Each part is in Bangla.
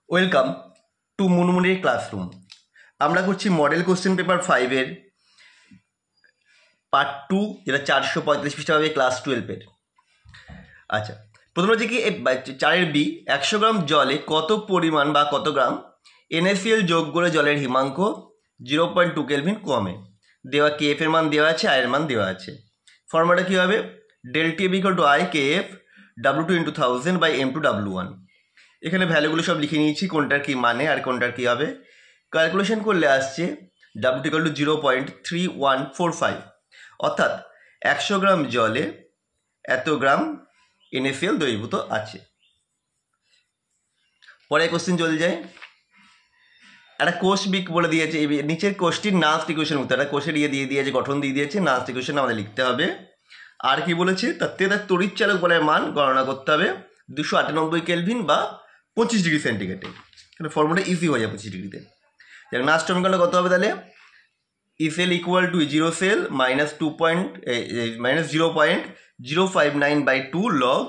Welcome to মুনমুনির classroom. আমরা করছি মডেল কোশ্চেন পেপার 5-এর পার্ট 2, যেটা 435 পৃষ্ঠা পাবে ক্লাস 12-এর। আচ্ছা, প্রথম হচ্ছে কি 4-এর বি, 100 গ্রাম জলে কত পরিমাণ বা কত গ্রাম NaCl যোগ করে জলের হিমাঙ্ক 0.2 কেলভিন কমে। দেওয়া KF এর মান দেওয়া আছে, I এর মান দেওয়া আছে। ফর্মুলাটা কী হবে? del T equal to I KF W2 into 1000 by M2 W1। এখানে ভ্যালুগুলো সব লিখে নিয়েছি, কোনটার কী মানে আর কোনটার কী হবে। ক্যালকুলেশন করলে আসছে W2 equal to 0.3145, অর্থাৎ 100 গ্রাম জলে এত গ্রাম NaCl দ্রবীভূত আছে। পরে কোশ্চেন চলে যায়। একটা কোষ বিক বলে দিয়েছে, এই নিচের কোষটির নাস্ট ইকুয়েশন মতো একটা কোষের দিয়ে দিয়েছে, গঠন দিয়ে দিয়েছে, নাস্ট ইকুয়েশন আমাদের লিখতে হবে। আর কি বলেছে? তার তড়িৎচালক বলের মান গণনা করতে হবে 298 কেলভিন বা 25 ডিগ্রি সেন্টিগ্রেডে। কিন্তু ফর্মুলা ইজি হয়ে যায় 25 ডিগ্রিতে। নাস্ট সমীকরণটা কত হবে তাহলে? E cell equal to 0 cell minus 0.059/2 log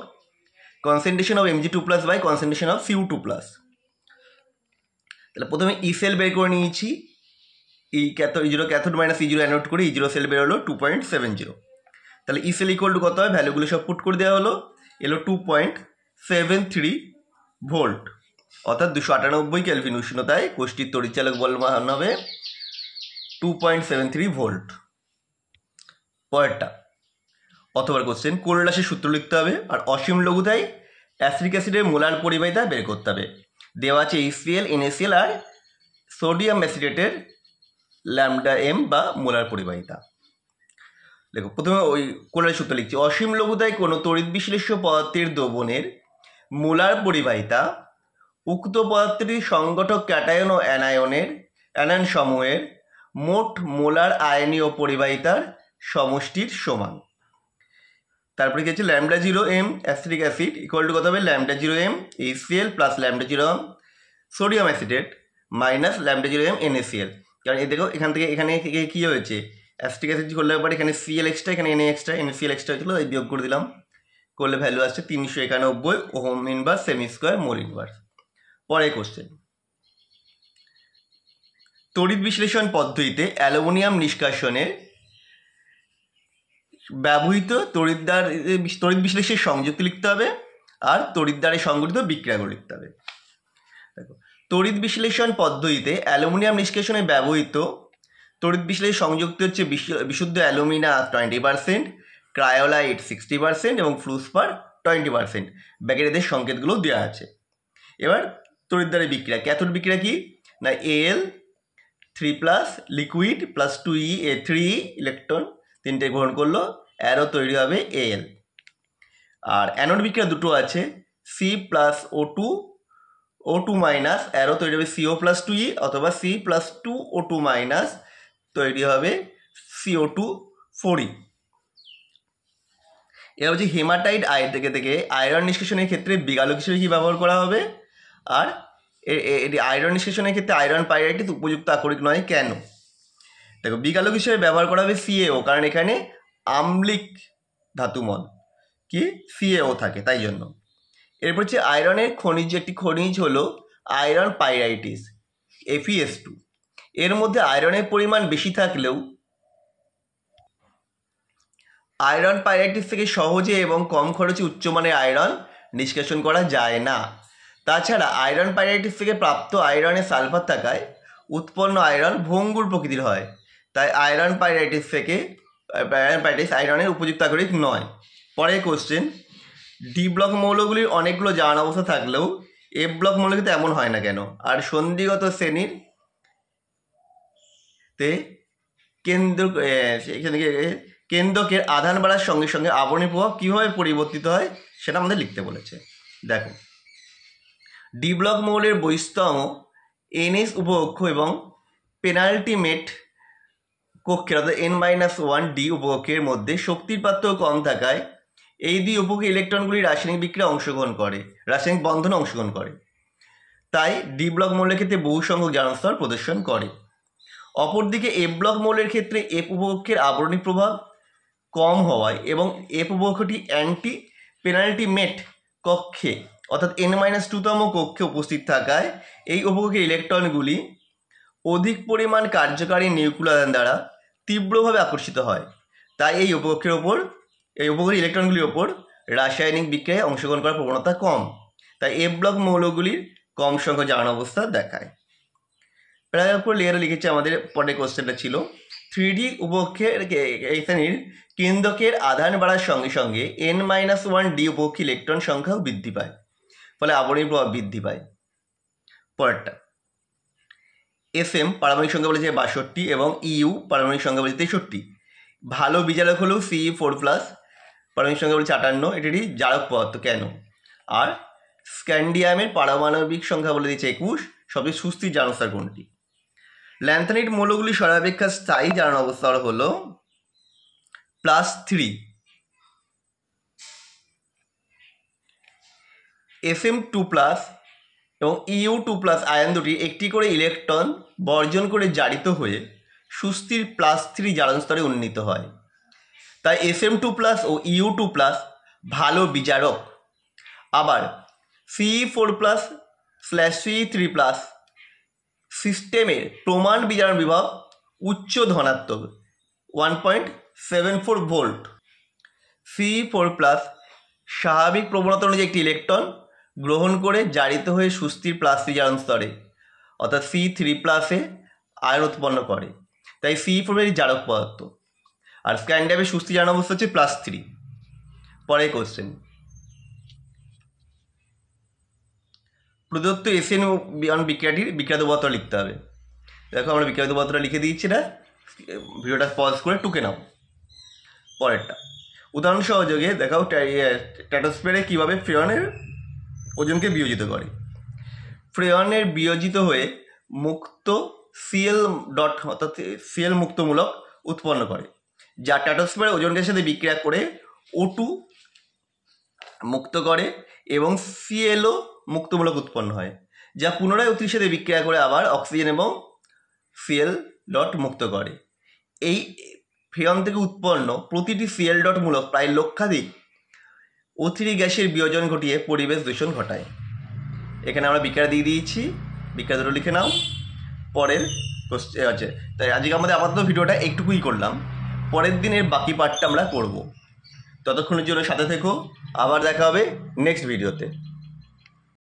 concentration of Mg2+ by concentration of Cu2+। তাহলে প্রথমে ইসেল বের করে নিয়েছি, E0 cathode minus E0 anode করে E0 সেল বের হলো 2.70। তাহলে ইসেল ইকুয়াল টু কত হয়? ভ্যালুগুলো সব পুট করে দেওয়া হলো, এলো 2.73 ভোল্ট, অর্থাৎ 298 কেলভিন উষ্ণতায় কোষটির তড়িৎচালক বল মান হবে 2.73 ভোল্ট। পরেরটা অথবা কোশ্চেন, কোলরাসের সূত্র লিখতে হবে আর অসীম লঘুতায় অ্যাসিটিক অ্যাসিডের মোলার পরিবাহিতা বের করতে হবে। দেওয়া আছে HCl, NaCl আর সোডিয়াম অ্যাসিটেটের ল্যামডা m বা মোলার পরিবাহিতা। দেখো, প্রথমে ওই কোলরাসের সূত্র লিখছি। অসীম লঘুতায় কোনো তড়িৎ বিশ্লেষ্য পদার্থের দ্রবণের মোলার পরিবাহিতা উক্ত পদার্থটির সংগঠক ক্যাটায়ন ও অ্যানায়ন সমূহের মোট মোলার আয়নীয় পরিবাহিতার সমষ্টির সমান। তারপরে কি আছে? Lambda 0m acetic acid equal to কত হবে? Lambda 0m HCl plus lambda 0m sodium acetate minus lambda 0m NaCl। কারণ দেখো এখান থেকে এখানে কী হয়েছে? অ্যাসিটিক অ্যাসিড করলে পরে এখানে Cl এক্সট্রা, এখানে Na এক্সট্রা, NaCl এক্সট্রা হয়েছিল, এই বিয়োগ করে দিলাম, করলে ভ্যালু আসছে 391 ohm inverse semi square mole inverse. পরে কোশ্চেন, তড়িৎ বিশ্লেষণ পদ্ধতিতে অ্যালুমিনিয়াম নিষ্কাশনে ব্যবহৃত তড়িৎ বিশ্লেষণের সংযুক্তি লিখতে হবে আর তড়িৎ দ্বারে সংঘটিত বিক্রিয়াগুলো লিখতে হবে। দেখো, তড়িৎ বিশ্লেষণ পদ্ধতিতে অ্যালুমিনিয়াম নিষ্কাশনে ব্যবহৃত তড়িৎ বিশ্লেষণ সংযুক্তি হচ্ছে বিশুদ্ধ অ্যালুমিনা 20%, ক্রায়োলাইট 60% এবং ফ্লুসপার 20%। ব্যাকের এদের সংকেতগুলো দেওয়া আছে। এবার তড়িৎ দ্বারে বিক্রিয়া, ক্যাথোড বিক্রিয়া কি না? Al3+ লিকুইড প্লাস 3 ইলেকট্রন, তিনটে গ্রহণ করলো, অ্যারো তৈরি হবে Al। আর অ্যানোড বিক্রিয়া দুটো আছে, C+O2 অ্যারো তৈরি হবে CO+2e অথবা C+2O2- তৈরি হবে CO2-4e। এবার হচ্ছে হেমাটাইট থেকে আয়রন নিষ্কাশনের ক্ষেত্রে বিগালক হিসেবে কি ব্যবহার করা হবে? আর এটি আয়রন নিষ্কাশনের ক্ষেত্রে আয়রন পাইরাইট উপযুক্ত আকরিক নয় কেন? দেখো, বিগালক হিসেবে ব্যবহার করা হবে CaO, কারণ এখানে আম্লিক ধাতুমল কি CaO থাকে, তাই জন্য। এরপর হচ্ছে আয়রনের একটি খনিজ হলো আয়রন পাইরাইটিস FeS2। এর মধ্যে আয়রনের পরিমাণ বেশি থাকলেও আয়রন পাইরাইটিস থেকে সহজে এবং কম খরচে উচ্চমানের আয়রন নিষ্কাশন করা যায় না। তাছাড়া আয়রন পাইরাইটিস থেকে প্রাপ্ত আয়রনের সালফার থাকায় উৎপন্ন আয়রন ভঙ্গুর প্রকৃতির হয়, তাই আয়রন পাইরাইটিস আয়রনের উপযুক্ত আকরিক নয়। পরে কোশ্চেন, ডি ব্লক মৌলগুলির অনেকগুলো জারণ অবস্থা থাকলেও F ব্লক মৌল কিন্তু এমন হয় না কেন? আর সন্ধিগত শ্রেণীর কেন্দ্রকের আধান বাড়ার সঙ্গে সঙ্গে আবরণী প্রভাব কীভাবে পরিবর্তিত হয় সেটা আমাদের লিখতে বলেছে। দেখো, ডি ব্লক মৌলের বহিস্তম NS উপকক্ষ এবং পেনাল্টিমেট কক্ষের অর্থাৎ N-1 ডি উপকক্ষের মধ্যে শক্তির পার্থক্য কম থাকায় এই দুই উপকক্ষে ইলেকট্রনগুলি রাসায়নিক বন্ধনে অংশগ্রহণ করে, তাই ডি ব্লক মৌলের ক্ষেত্রে বহু সংখ্যক জারণ স্তর প্রদর্শন করে। অপরদিকে F ব্লক মৌলের ক্ষেত্রে F উপকক্ষের আবরণী প্রভাব কম হওয়ায় এবং F উপকক্ষটি অ্যান্টি পেনাল্টিমেট কক্ষে অর্থাৎ n-2তম কক্ষে উপস্থিত থাকায় এই উপকক্ষের ইলেকট্রনগুলি অধিক পরিমাণ কার্যকারী নিউক্লিয়ার দ্বারা তীব্রভাবে আকর্ষিত হয়। তাই এই উপকক্ষের ইলেকট্রনগুলির ওপর রাসায়নিক বিক্রিয়ায় অংশগ্রহণ করার প্রবণতা কম। তাই এফ ব্লক মৌলগুলির কম সংখ্যক জারণ অবস্থা দেখায়। প্যারাগ্রাফ লেয়ারে লিখেছে আমাদের পরের কোশ্চেনটা ছিল 3D উপকক্ষের এই শ্রেণীর কেন্দ্রকের আধান বাড়ার সঙ্গে সঙ্গে n-1d উপকক্ষী ইলেকট্রন সংখ্যাও বৃদ্ধি পায়, ফলে আবরণী প্রভাব বৃদ্ধি পায়। পরেরটা SM পারমাণবিক সংখ্যা বলেছে 62 এবং EU পারমাণবিক সংখ্যা বলেছে 63। ভালো বিজারক হলো Ce4+, পারমাণবিক সংখ্যা বলেছে 58, এটি জারক পদার্থ কেন? আর স্ক্যান্ডিয়ামের পারমাণবিক সংখ্যা বলে দিয়েছে 21, সবচেয়ে সুস্থির জারণ স্তর কোনটি? ল্যান্থানাইট মৌলগুলি সর্বাপেক্ষা স্থায়ী জারণ অবস্থা হলো +3। SM2+ এবং EU2+ আয়ন দুটি একটি করে ইলেকট্রন বর্জন করে জারিত হয়ে সুস্থির +3 জারণ স্তরে উন্নীত হয়। তাই SM2+ ও EU2+ ভালো বিজারক। আবার Ce4+/Ce3+ সিস্টেমের প্রমাণ বিজারণ বিভব উচ্চ ধনাত্মক 1.74 ভোল্ট। Ce4+ স্বাভাবিক প্রবণতা অনুযায়ী একটি ইলেকট্রন গ্রহণ করে জারিত হয়ে সুস্থির +3 জারণ স্তরে অর্থাৎ C3+ আয়ন উৎপন্ন করে। তাই Ce4 জারক পদার্থ। আর স্ক্যান্ডিয়ামের সুস্থির জারণ অবস্থা হচ্ছে +3। পরের কোশ্চেন, প্রদত্ত SN1 বিক্রিয়াটির বিক্রিয়াত পদার্থ লিখতে হবে। দেখো আমরা বিক্রিয়াত পদার্থটা লিখে দিচ্ছি না, ভিডিওটা পজ করে টুকে নাও। পরেরটা উদাহরণ সহযোগে দেখাও স্ট্র্যাটোস্ফিয়ারে কীভাবে ফ্রেয়নের ওজনকে বিয়োজিত করে। ফ্রেয়নের বিয়োজিত হয়ে মুক্ত Cl ডট অর্থাৎ Cl মুক্তমূলক উৎপন্ন করে, যা স্ট্র্যাটোস্ফিয়ারের ওজন গ্যাসের সাথে বিক্রিয়া করে O2 মুক্ত করে এবং Clও মুক্তমূলক উৎপন্ন হয়, যা পুনরায় O3 সাথে বিক্রিয়া করে আবার অক্সিজেন এবং Cl ডট মুক্ত করে। এই ফ্রেয়ন থেকে উৎপন্ন প্রতিটি Cl ডট মূলক প্রায় লক্ষাধিক O3 গ্যাসের বিয়োজন ঘটিয়ে পরিবেশ দূষণ ঘটায়। এখানে আমরা বিক্রিয়া দিয়ে দিয়েছি, বিক্রিয়া দুটো লিখে নাও। পরের কোশ্চেন আছে, তাই আজকে আমাদের আপাতত ভিডিওটা একটুকুই করলাম, পরের দিনের বাকি পার্টটা আমরা করব। ততক্ষণের জন্য সাথে থেকো, আবার দেখা হবে নেক্সট ভিডিওতে।